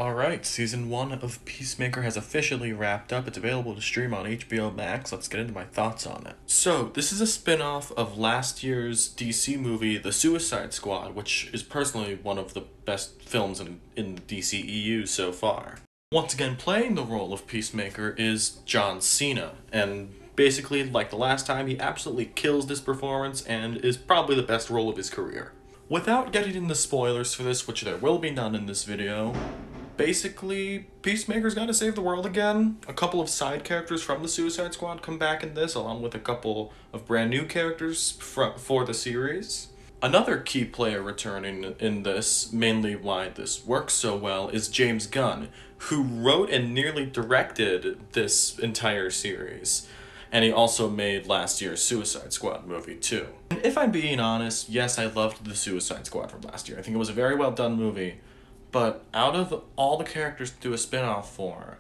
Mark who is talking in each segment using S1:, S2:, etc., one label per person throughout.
S1: Alright, season 1 of Peacemaker has officially wrapped up. It's available to stream on HBO Max. Let's get into my thoughts on it. So, this is a spin-off of last year's DC movie, The Suicide Squad, which is personally one of the best films in the DCEU so far. Once again, playing the role of Peacemaker is John Cena, and basically, like the last time, he absolutely kills this performance and is probably the best role of his career. Without getting into spoilers for this, which there will be none in this video, basically, Peacemaker's gotta save the world again. A couple of side characters from the Suicide Squad come back in this, along with a couple of brand new characters for the series. Another key player returning in this, mainly why this works so well, is James Gunn, who wrote and nearly directed this entire series. And he also made last year's Suicide Squad movie, too. And if I'm being honest, yes, I loved the Suicide Squad from last year. I think it was a very well done movie. But out of all the characters to do a spin-off for,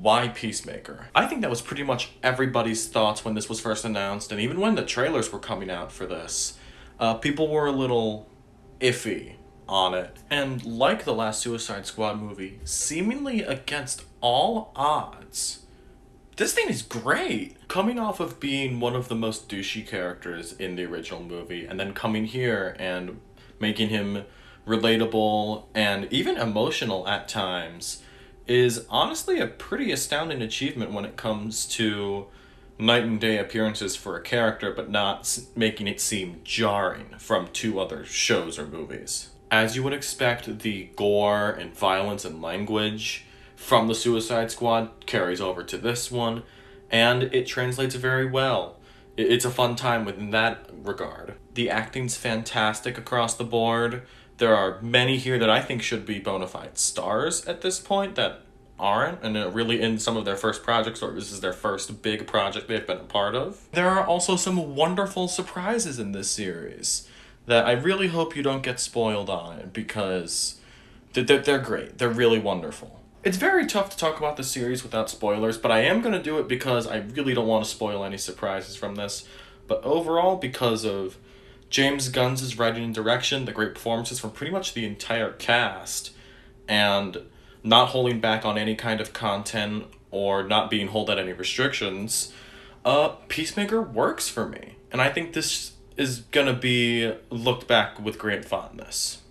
S1: why Peacemaker? I think that was pretty much everybody's thoughts when this was first announced, and even when the trailers were coming out for this. People were a little iffy on it. And like the last Suicide Squad movie, seemingly against all odds, this thing is great! Coming off of being one of the most douchey characters in the original movie, and then coming here and making him relatable and even emotional at times, is honestly a pretty astounding achievement when it comes to night and day appearances for a character, but not making it seem jarring from two other shows or movies. As you would expect, the gore and violence and language from the Suicide Squad carries over to this one, and it translates very well. It's a fun time within that regard. The acting's fantastic across the board. There are many here that I think should be bona fide stars at this point that aren't, and are really in some of their first projects, or this is their first big project they've been a part of. There are also some wonderful surprises in this series that I really hope you don't get spoiled on it, because they're great. They're really wonderful. It's very tough to talk about the series without spoilers, but I am going to do it because I really don't want to spoil any surprises from this. But overall, because of James Gunn's writing and direction, the great performances from pretty much the entire cast, and not holding back on any kind of content or not being held at any restrictions, Peacemaker works for me. And I think this is gonna be looked back with great fondness.